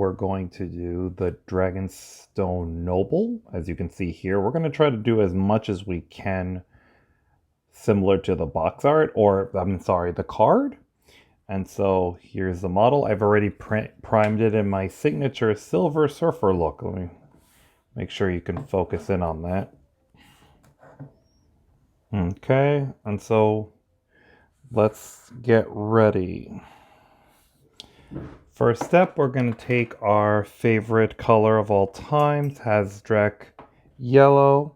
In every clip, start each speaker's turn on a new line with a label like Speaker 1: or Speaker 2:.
Speaker 1: we're going to do the Dragonstone Noble. As you can see here, we're going to try to do as much as we can similar to the box art, or I'm sorry, the card. And so here's the model. I've already primed it in my signature silver surfer look. Let me make sure you can focus in on that. Okay, and so let's get ready. First step, we're going to take our favorite color of all times, Hasdrac yellow.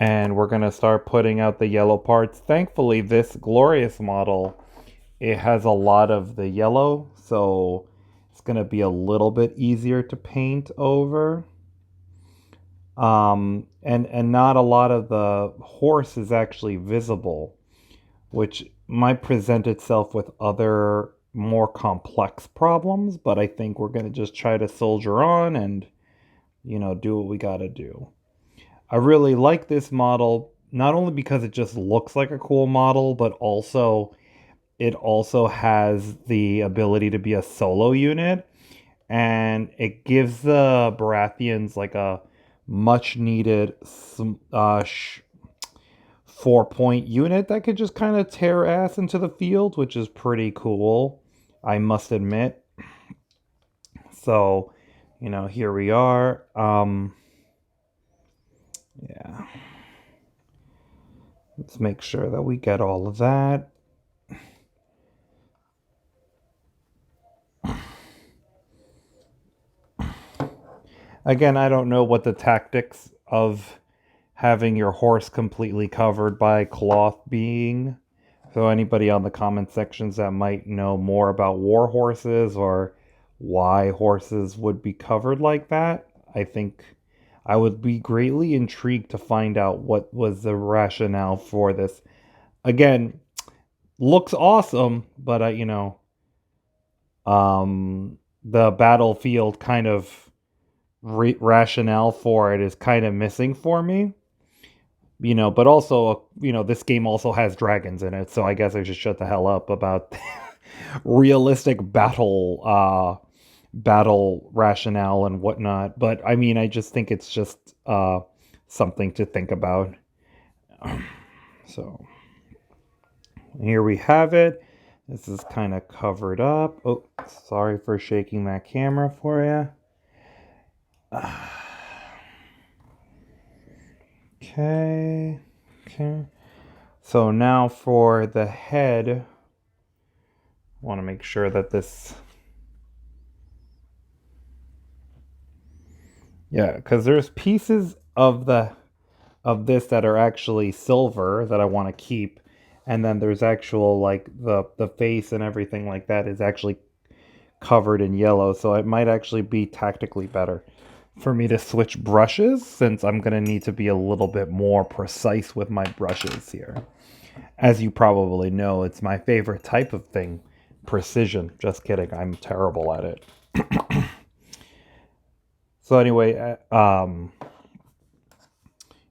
Speaker 1: And we're going to start putting out the yellow parts. Thankfully, this glorious model, it has a lot of the yellow, so it's going to be a little bit easier to paint over. And not a lot of the horse is actually visible, which might present itself with other more complex problems, but I think we're going to just try to soldier on and, do what we got to do. I really like this model, not only because it just looks like a cool model, but also it also has the ability to be a solo unit, and it gives the Baratheons like a much needed 4-point unit that could just kind of tear ass into the field, which is pretty cool, I must admit. So, here we are. Yeah. Let's make sure that we get all of that. Again, I don't know what the tactics of having your horse completely covered by cloth being. So anybody on the comment sections that might know more about war horses or why horses would be covered like that, I think I would be greatly intrigued to find out what was the rationale for this. Again, looks awesome, but the battlefield kind of rationale for it is kind of missing for me. But also, this game also has dragons in it, so I guess I should shut the hell up about realistic battle rationale and whatnot. But I mean, I just think it's just something to think about. So here we have it. This is kind of covered up. Oh, sorry for shaking that camera for you. Okay. So now for the head, I want to make sure that this... Yeah, because there's pieces of this that are actually silver that I want to keep, and then there's actual, like, the face and everything like that is actually covered in yellow, so it might actually be tactically better for me to switch brushes, since I'm going to need to be a little bit more precise with my brushes here. As you probably know, it's my favorite type of thing, precision. Just kidding, I'm terrible at it. So anyway,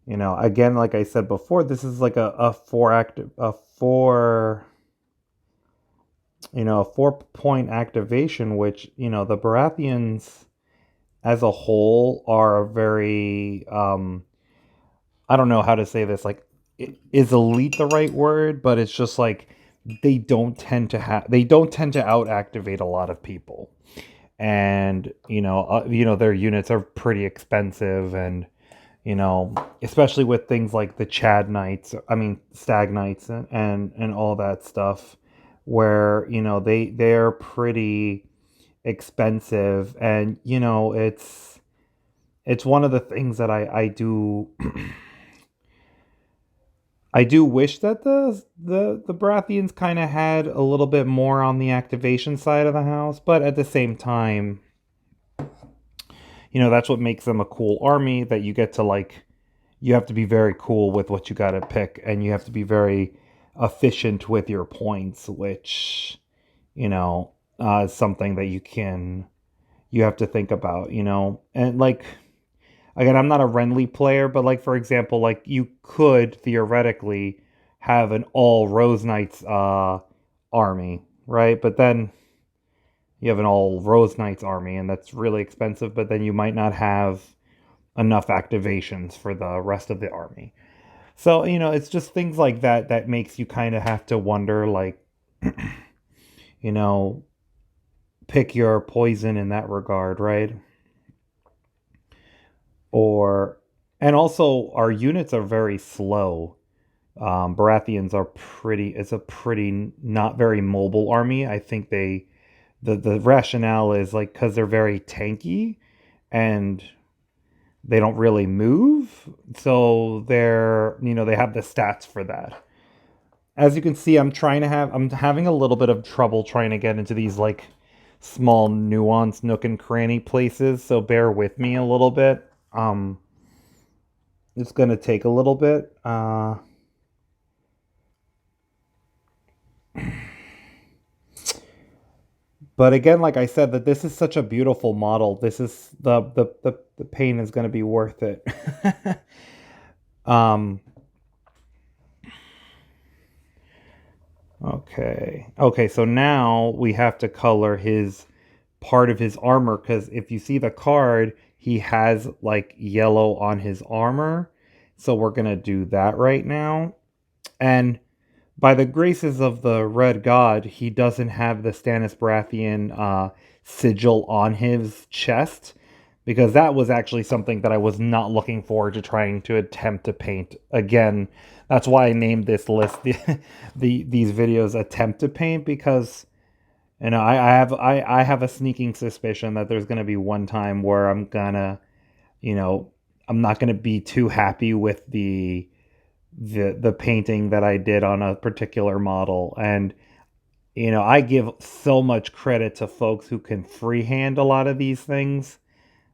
Speaker 1: again, like I said before, this is like a 4-point activation, which, the Baratheons as a whole are very, I don't know how to say this, like, is elite the right word? But it's just like, they don't tend to out activate a lot of people. And, their units are pretty expensive, and, especially with things like the Stag Knights and all that stuff, where, they're pretty expensive. And, it's one of the things that I do I do wish that the Baratheons kind of had a little bit more on the activation side of the house, but at the same time, that's what makes them a cool army, that you get to, like, you have to be very cool with what you got to pick, and you have to be very efficient with your points, which, is something that you have to think about, and, like, again, I'm not a Renly player, but, like, for example, like, you could theoretically have an all Rose Knights army, right? But then, you have an all Rose Knights army, and that's really expensive, but then you might not have enough activations for the rest of the army. So, it's just things like that that makes you kind of have to wonder, like, you know, pick your poison in that regard, right? Or, and also, our units are very slow. Baratheons are it's a pretty not very mobile army. I think the rationale is like because they're very tanky and they don't really move. So they have the stats for that. As you can see, I'm having a little bit of trouble trying to get into these like small nuanced nook and cranny places, so bear with me a little bit. It's gonna take a little bit. But again, like I said, that this is such a beautiful model. This is the pain is gonna be worth it. um okay, so now we have to color his part of his armor, because if you see the card, he has like yellow on his armor. So we're gonna do that right now. And by the graces of the Red God, he doesn't have the Stannis Baratheon sigil on his chest, because that was actually something that I was not looking forward to trying to attempt to paint. Again, that's why I named this list these videos attempt to paint, because I have a sneaking suspicion that there's gonna be one time where you know I'm not gonna be too happy with the painting that I did on a particular model. And I give so much credit to folks who can freehand a lot of these things.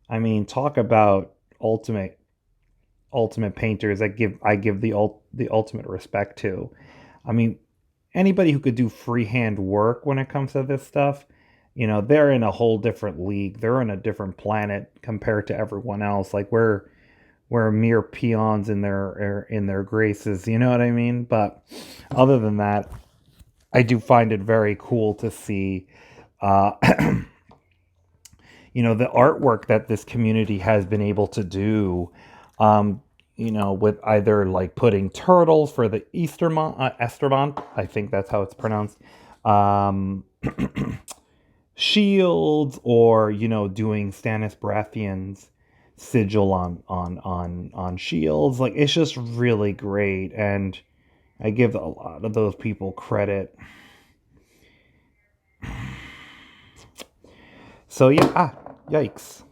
Speaker 1: I mean, talk about ultimate painters. I give the ultimate respect to. I mean, anybody who could do freehand work when it comes to this stuff, they're in a whole different league. They're on a different planet compared to everyone else. Like we're mere peons in their graces, you know what I mean? But other than that, I do find it very cool to see uh the artwork that this community has been able to do, um with either like putting turtles for the Estermont, I think that's how it's pronounced, um shields, or doing Stannis Baratheon's sigil on shields. Like, it's just really great, and I give a lot of those people credit. So yeah, yikes.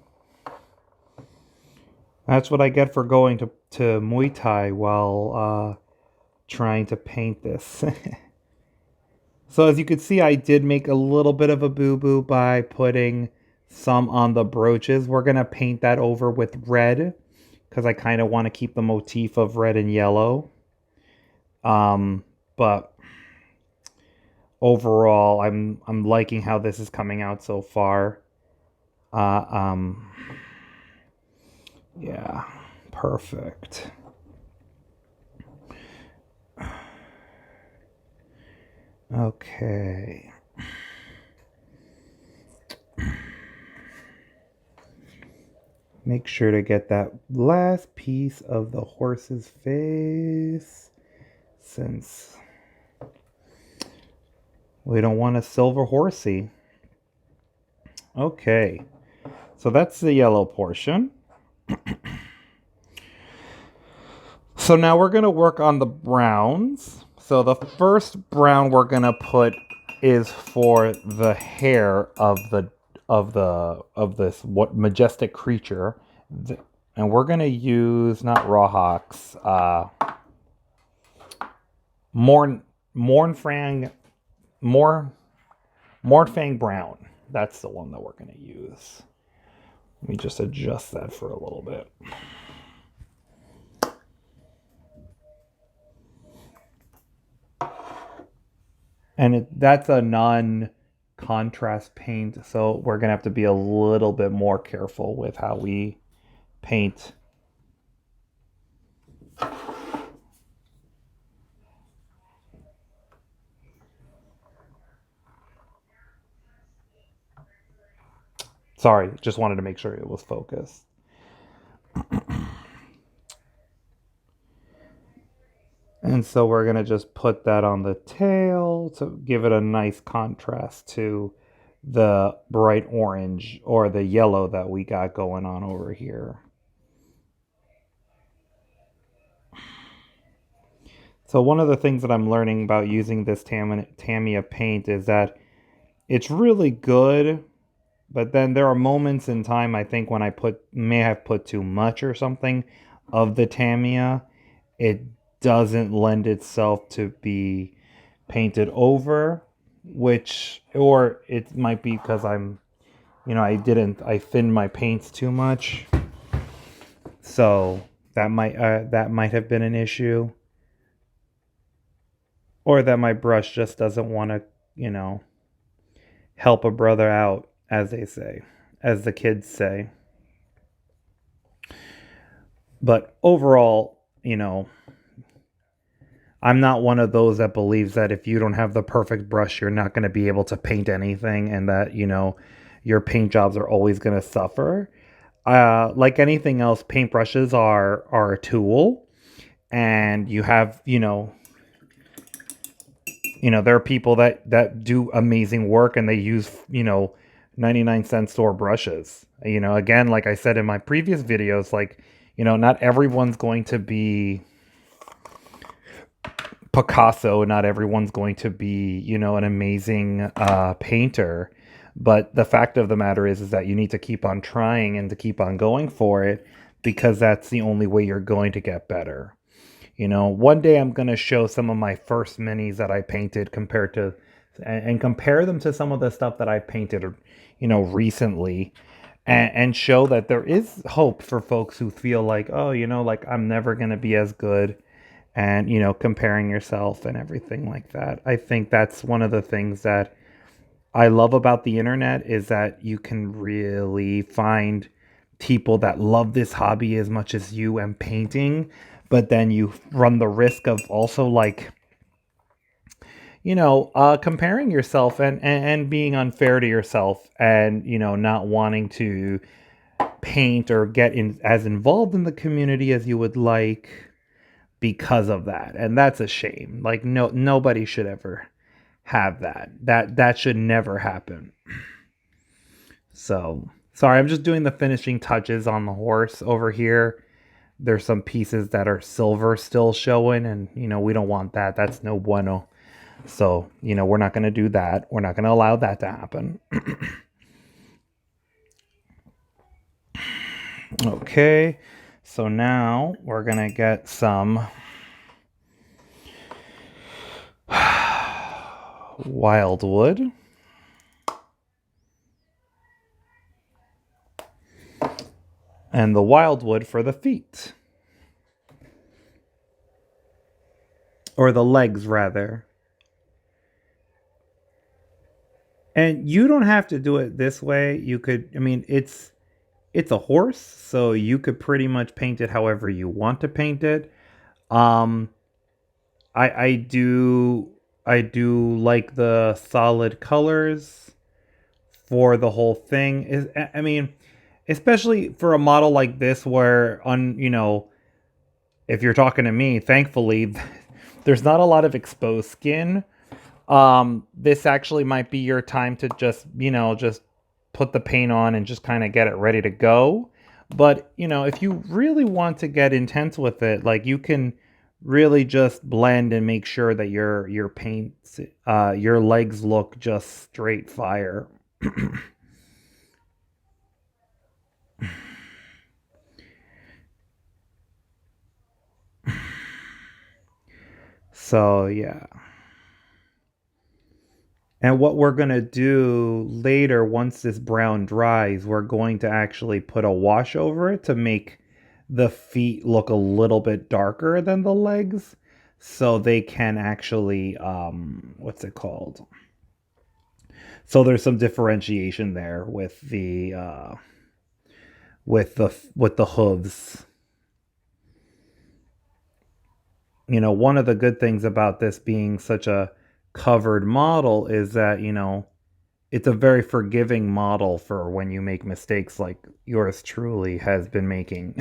Speaker 1: That's what I get for going to Muay Thai while trying to paint this. So as you can see, I did make a little bit of a boo-boo by putting some on the brooches. We're going to paint that over with red, because I kind of want to keep the motif of red and yellow. But overall, I'm liking how this is coming out so far. Uh, um, yeah, perfect. Okay. Make sure to get that last piece of the horse's face, since we don't want a silver horsey. Okay, so that's the yellow portion. So now we're going to work on the browns. So the first brown we're going to put is for the hair of this what majestic creature. And we're going to use not Rawhawks, Mornfang Mornfang Brown. That's the one that we're going to use. Let me just adjust that for a little bit. And that's a non-contrast paint, so we're going to have to be a little bit more careful with how we paint. Sorry, just wanted to make sure it was focused. And so we're going to just put that on the tail to give it a nice contrast to the bright orange or the yellow that we got going on over here. So one of the things that I'm learning about using this Tamiya paint is that it's really good, but then there are moments in time I think when I may have put too much or something of the Tamiya. It doesn't lend itself to be painted over, which, or it might be because I thinned my paints too much, so that might have been an issue, or that my brush just doesn't want to, you know, help a brother out, as they say, as the kids say. But overall, I'm not one of those that believes that if you don't have the perfect brush, you're not going to be able to paint anything, and that, your paint jobs are always going to suffer. Like anything else, paintbrushes are a tool, and you have, there are people that do amazing work, and they use, 99-cent store brushes. Again, like I said in my previous videos, like, not everyone's going to be Picasso, not everyone's going to be, an amazing painter. But the fact of the matter is that you need to keep on trying and to keep on going for it, because that's the only way you're going to get better. One day I'm going to show some of my first minis that I painted and compare them to some of the stuff that I painted, recently, and show that there is hope for folks who feel like, oh, like I'm never going to be as good, and, comparing yourself and everything like that. I think that's one of the things that I love about the internet, is that you can really find people that love this hobby as much as you and painting, but then you run the risk of also, like, comparing yourself and being unfair to yourself, and, not wanting to paint or get as involved in the community as you would like because of that. And that's a shame. Like, nobody should ever have that should never happen. So sorry, I'm just doing the finishing touches on the horse over here. There's some pieces that are silver still showing, and we don't want that. That's no bueno. So we're not going to do that. We're not going to allow that to happen. Okay, so now we're going to get some wildwood. And the wildwood for the feet. Or the legs, rather. And you don't have to do it this way. You could, it's a horse, so you could pretty much paint it however you want to paint it. I do like the solid colors for the whole thing. Especially for a model like this, where if you're talking to me, thankfully there's not a lot of exposed skin. This actually might be your time to just put the paint on and just kind of get it ready to go. But if you really want to get intense with it, like, you can really just blend and make sure that your paints, your legs look just straight fire. So yeah. And what we're going to do later, once this brown dries, we're going to actually put a wash over it to make the feet look a little bit darker than the legs, so they can actually, what's it called? So there's some differentiation there with the hooves. One of the good things about this being such a covered model is that, it's a very forgiving model for when you make mistakes like yours truly has been making.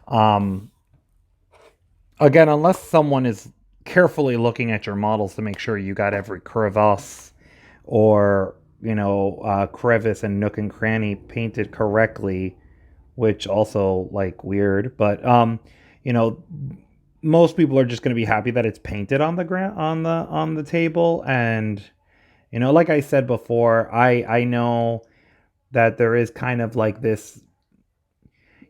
Speaker 1: um, Again, unless someone is carefully looking at your models to make sure you got every crevasse or crevice and nook and cranny painted correctly, which also like weird, but you know most people are just going to be happy that it's painted on the ground on the table. And like I said before, I know that there is kind of like this,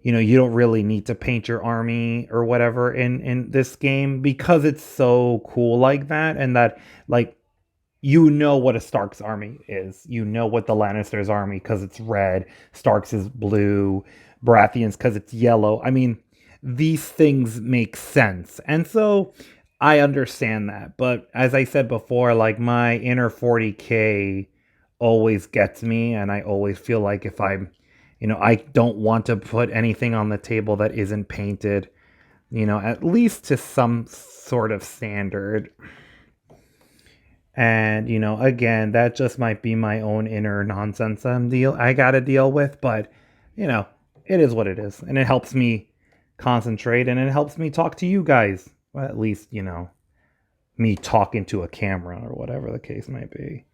Speaker 1: you don't really need to paint your army or whatever in this game because it's so cool like that. And that, like, what a Stark's army is. What the Lannisters army, because it's red. Stark's is blue. Baratheons because it's yellow. I mean, these things make sense. And so I understand that. But as I said before, like, my inner 40K always gets me. And I always feel like if I don't want to put anything on the table that isn't painted, at least to some sort of standard. And, again, that just might be my own inner nonsense I got to deal with. But, it is what it is. And it helps me concentrate, and it helps me talk to you guys. Well, at least, me talking to a camera or whatever the case might be.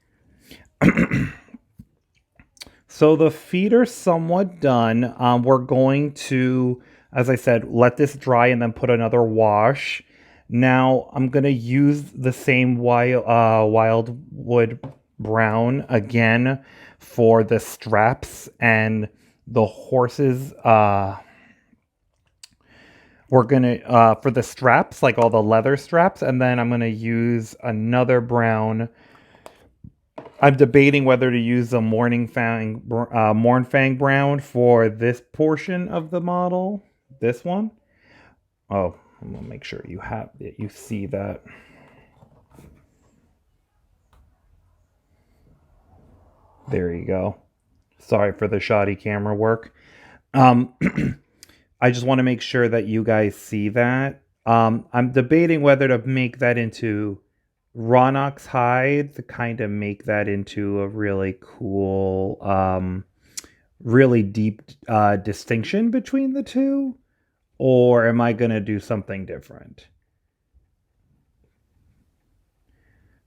Speaker 1: So the feet are somewhat done. We're going to, as I said, let this dry and then put another wash. Now I'm going to use the same wildwood brown again for the straps and the horses. We're going to, for the straps, like all the leather straps, and then I'm going to use another brown. I'm debating whether to use the Mornfang brown for this portion of the model. This one. Oh, I'm gonna make sure you see that. There you go. Sorry for the shoddy camera work. I just want to make sure that you guys see that. I'm debating whether to make that into Ronok's hide, to kind of make that into a really cool, really deep distinction between the two. Or am I going to do something different?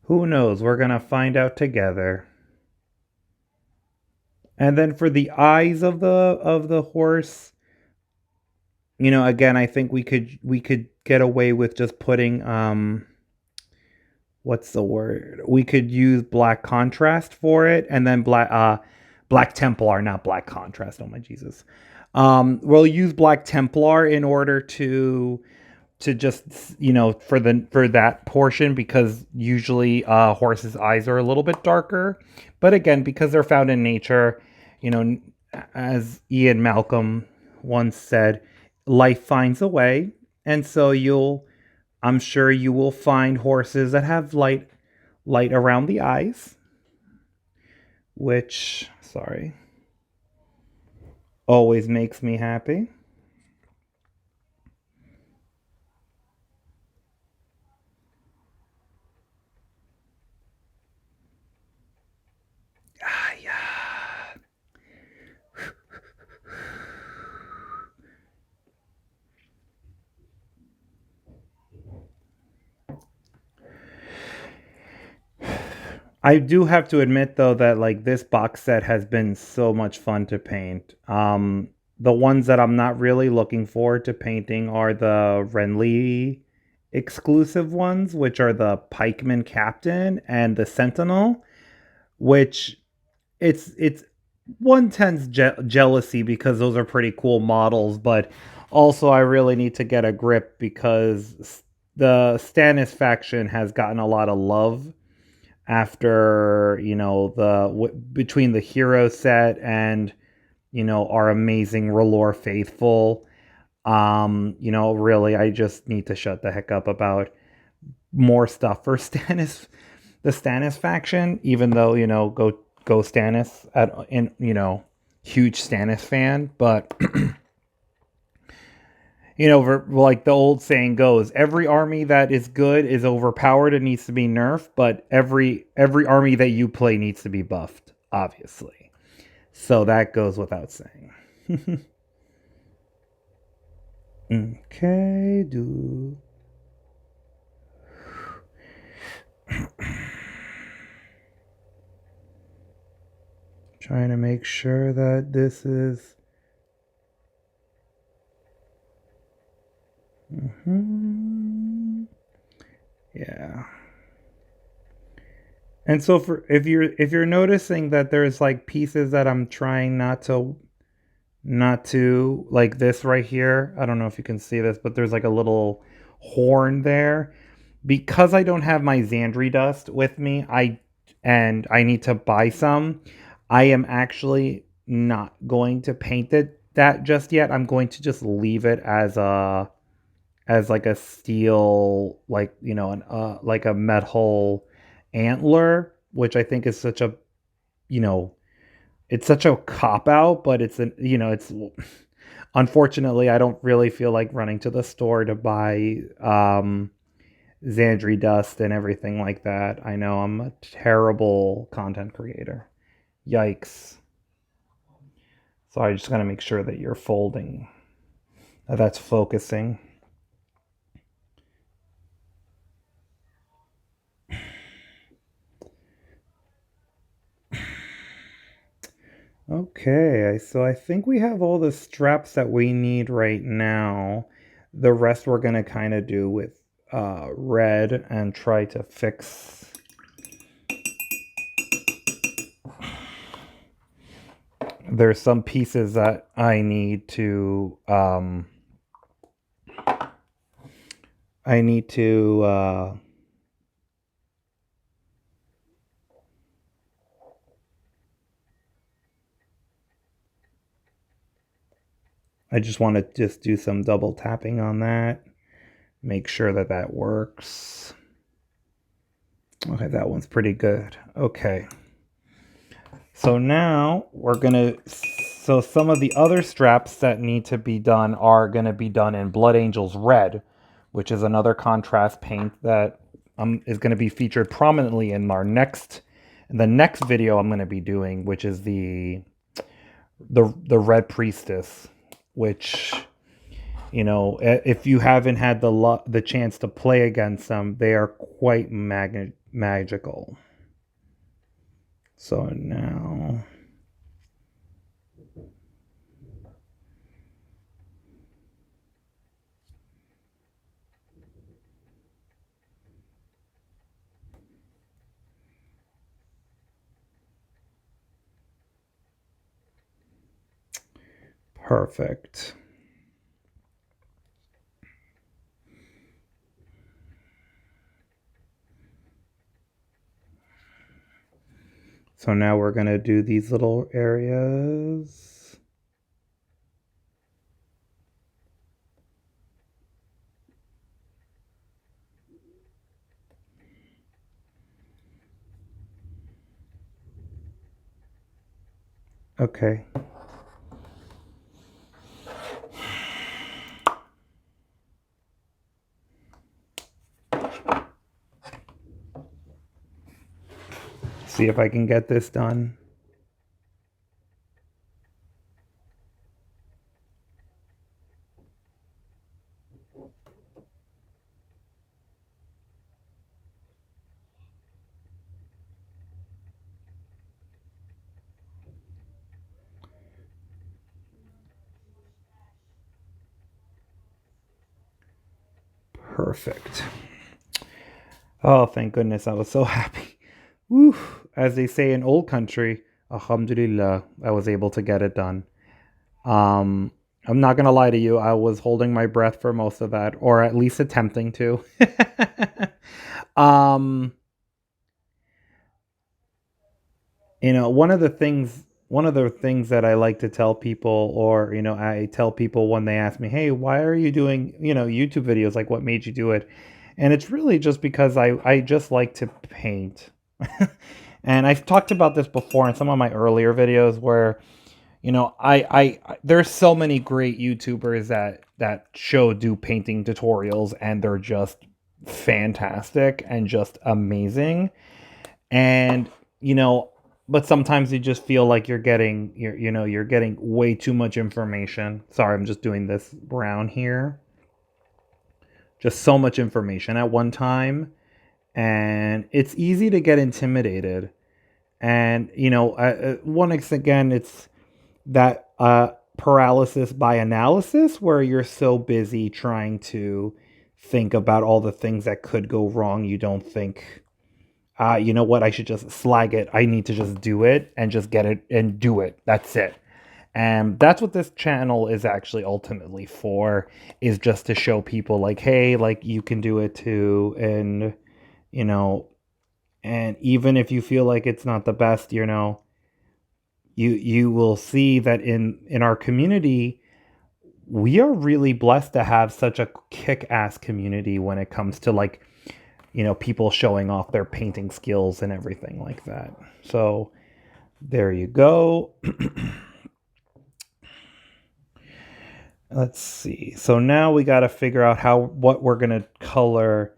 Speaker 1: Who knows? We're going to find out together. And then for the eyes of the horse, again, I think we could get away with just putting what's the word? We could use black contrast for it, and then black Templar, not black contrast. Oh my Jesus. We'll use Black Templar in order to just, for that portion, because usually horses' eyes are a little bit darker. But again, because they're found in nature, as Ian Malcolm once said, life finds a way. And so I'm sure you will find horses that have light around the eyes, which, sorry, always makes me happy. I do have to admit, though, that like this box set has been so much fun to paint. The ones that I'm not really looking forward to painting are the Renly exclusive ones, which are the Pikeman Captain and the Sentinel, which it's one tends jealousy because those are pretty cool models, but also I really need to get a grip because the Stannis faction has gotten a lot of love after between the hero set and our amazing R'hllor faithful. Really, I just need to shut the heck up about more stuff for Stannis, the Stannis faction. Even though go Stannis huge Stannis fan, but like the old saying goes, every army that is good is overpowered and needs to be nerfed, but every army that you play needs to be buffed, obviously. So that goes without saying. Okay, do. Trying to make sure that this is. Yeah. And so for if you're noticing that there's like pieces that I'm trying not to like this right here. I don't know if you can see this, but there's like a little horn there. Because I don't have my Xandri dust with me, I need to buy some. I am actually not going to paint that just yet. I'm going to just leave it as like a steel, like like a metal antler, which I think is such a you know it's such a cop out, but it's unfortunately I don't really feel like running to the store to buy Xandri dust and everything like that. I know I'm a terrible content creator. Yikes. So I just got to make sure that you're folding, that's focusing. Okay, so I think we have all the straps that we need right now. The rest we're going to kind of do with red and try to fix. There's some pieces that I need to I need to I just want to just do some double tapping on that. Make sure that that works. Okay, that one's pretty good. Okay. So now we're going to... So some of the other straps that need to be done are going to be done in Blood Angels Red, which is another contrast paint that is going to be featured prominently in the next video I'm going to be doing, which is the Red Priestess, which, if you haven't had the chance to play against them, they are quite magical. So now... Perfect. So now we're going to do these little areas. Okay. See if I can get this done. Perfect. Oh, thank goodness. I was so happy. Woo. As they say in old country, alhamdulillah, I was able to get it done. I'm not going to lie to you. I was holding my breath for most of that, or at least attempting to. um, one of the things that I like to tell people, or, I tell people when they ask me, hey, why are you doing, YouTube videos? Like, what made you do it? And it's really just because I just like to paint. And I've talked about this before in some of my earlier videos where, You know, there's so many great YouTubers that do painting tutorials, and they're just fantastic and just amazing. And you know, but sometimes you just feel like you're getting way too much information. Sorry, I'm just doing this brown here. Just so much information at one time, and it's easy to get intimidated. And once again, it's that paralysis by analysis, where you're so busy trying to think about all the things that could go wrong, you don't think, you know what, I should just slag it. I need to just do it and just get it and do it. That's it. And that's what this channel is actually ultimately for, is just to show people like, hey, like you can do it too. And, you know, and even if you feel like it's not the best, you will see that in our community, we are really blessed to have such a kick-ass community when it comes to like, people showing off their painting skills and everything like that. So there you go. Let's see. So now we got to figure out what we're going to color.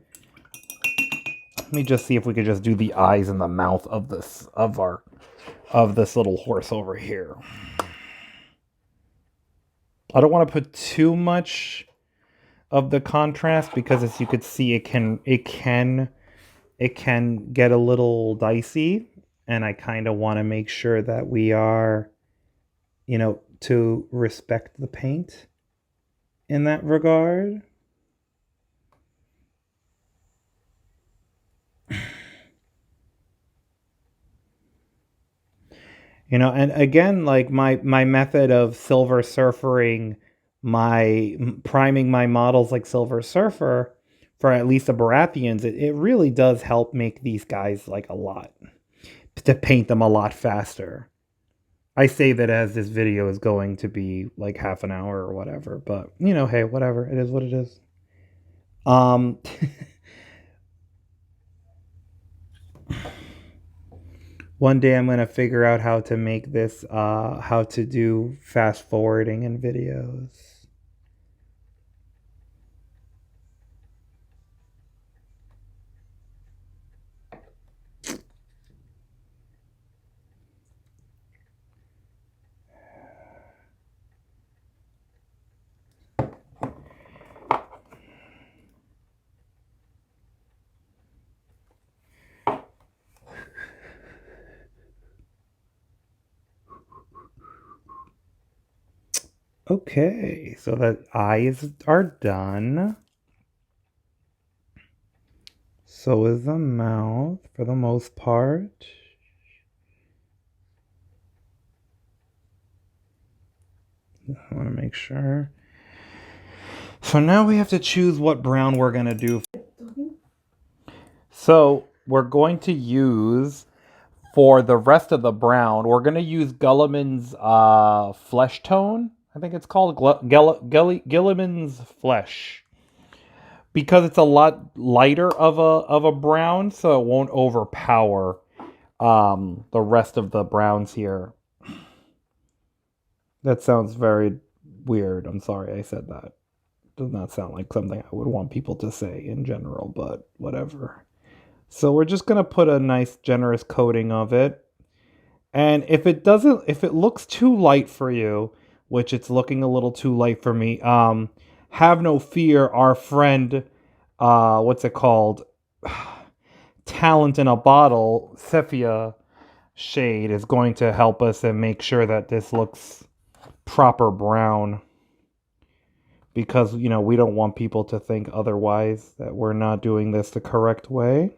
Speaker 1: Let me just see if we could just do the eyes and the mouth of this little horse over here. I don't want to put too much of the contrast, because as you could see, it can get a little dicey, and I kind of want to make sure that we are, to respect the paint in that regard. And again, like my method of Silver Surfering, my priming my models like Silver Surfer for at least the Baratheons, it really does help make these guys like a lot, to paint them a lot faster. I say that as this video is going to be like half an hour or whatever, but hey, whatever, it is what it is. One day I'm going to figure out how to make this, how to do fast forwarding in videos. Okay, so the eyes are done. So is the mouth for the most part. I want to make sure. So now we have to choose what brown we're going to do. So we're going to use, for the rest of the brown, we're going to use Gilliman's flesh tone. I think it's called Gilliman's flesh, because it's a lot lighter of a brown, so it won't overpower the rest of the browns here. That sounds very weird. I'm sorry I said that. Does not sound like something I would want people to say in general, but whatever. So we're just going to put a nice generous coating of it. And if it looks too light for you, which it's looking a little too light for me, have no fear. Our friend, what's it called? Talent in a Bottle, Sepia shade, is going to help us and make sure that this looks proper brown. Because, we don't want people to think otherwise, that we're not doing this the correct way.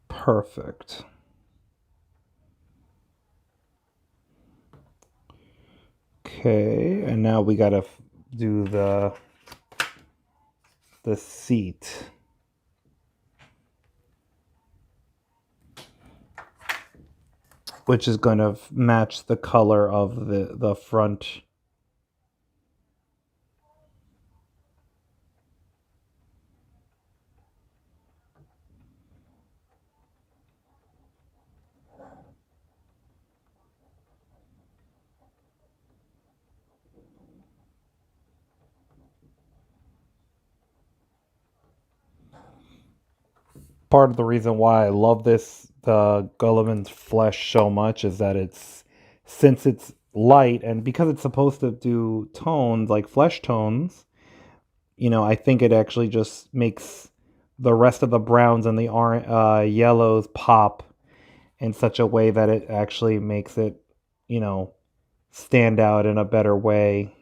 Speaker 1: Perfect. Okay, and now we gotta do the seat. Which is going to match the color of the front. Part of the reason why I love the Gulliman's Flesh so much is that since it's light and because it's supposed to do tones like flesh tones, I think it actually just makes the rest of the browns and the yellows pop in such a way that it actually makes it, you know, stand out in a better way.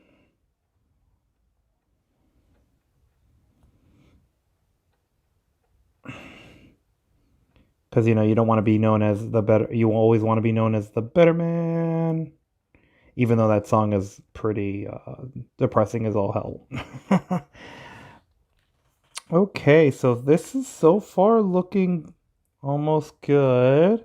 Speaker 1: Because you don't want to be known as the better. You always want to be known as the better man, even though that song is pretty depressing as all hell. Okay, so this is so far looking almost good.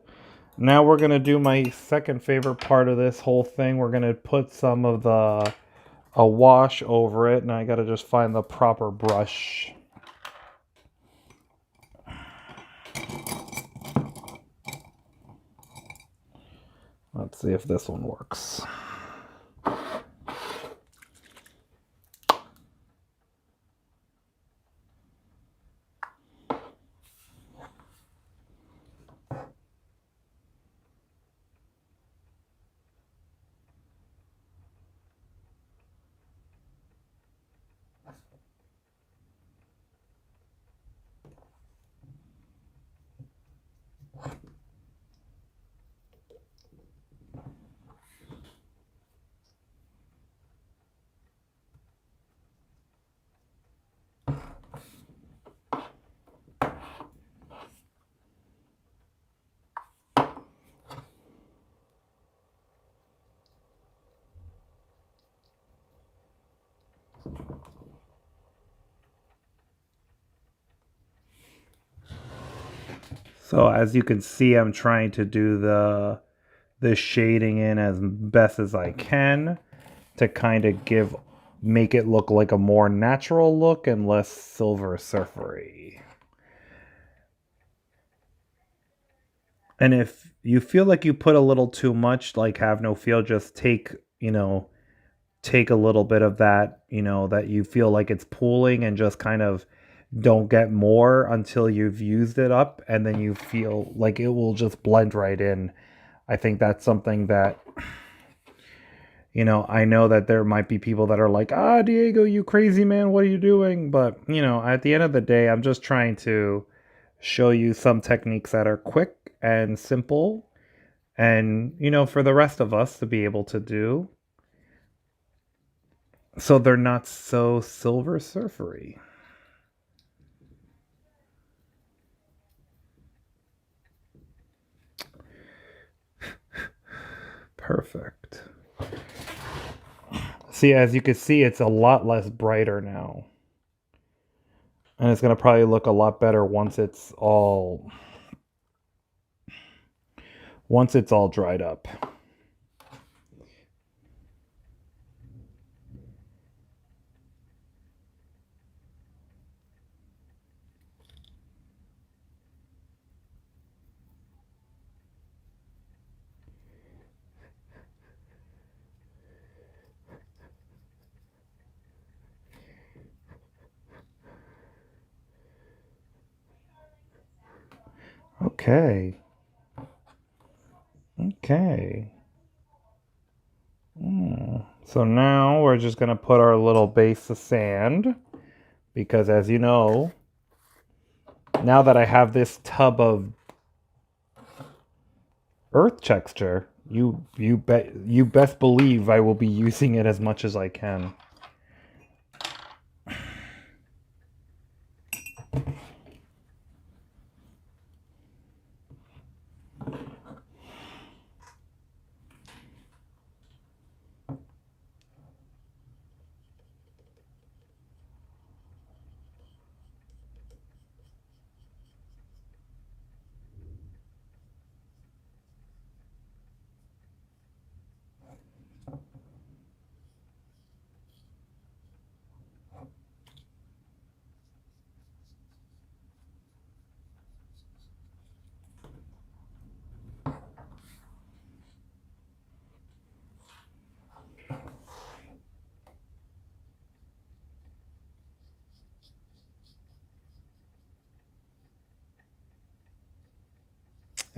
Speaker 1: Now we're gonna do my second favorite part of this whole thing. We're gonna put some of a wash over it, and I gotta just find the proper brush. Let's see if this one works. So as you can see, I'm trying to do the shading in as best as I can to kind of make it look like a more natural look and less Silver Surfery. And if you feel like you put a little too much, like have no feel, just take a little bit of that, that you feel like it's pooling and just kind of don't get more until you've used it up and then you feel like it will just blend right in. I think that's something that, I know that there might be people that are like, Diego, you crazy man, what are you doing? But, at the end of the day, I'm just trying to show you some techniques that are quick and simple and, for the rest of us to be able to do. So they're not so Silver Surfery. Perfect. See, as you can see, it's a lot less brighter now. And it's going to probably look a lot better once it's all dried up. Okay. Okay. So now we're just going to put our little base of sand because as you know, now that I have this tub of earth texture, you best believe I will be using it as much as I can.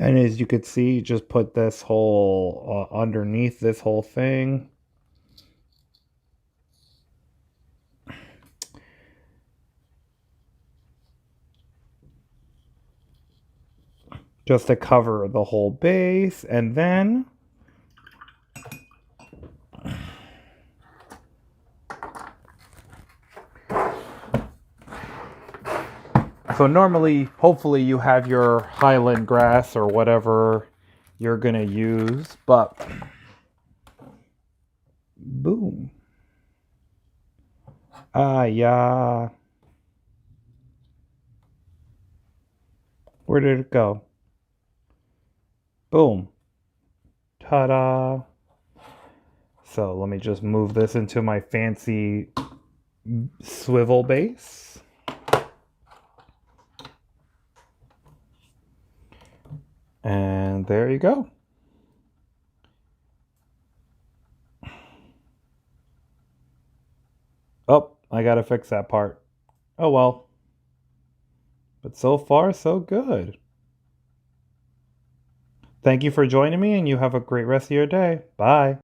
Speaker 1: And as you could see, just put this whole underneath this whole thing. Just to cover the whole base, and then so normally, hopefully you have your Highland grass or whatever you're gonna use, but boom. Ah, yeah. Where did it go? Boom. Ta-da. So let me just move this into my fancy swivel base. And there you go. Oh, I gotta fix that part. Oh well. But so far, so good. Thank you for joining me, and you have a great rest of your day. Bye.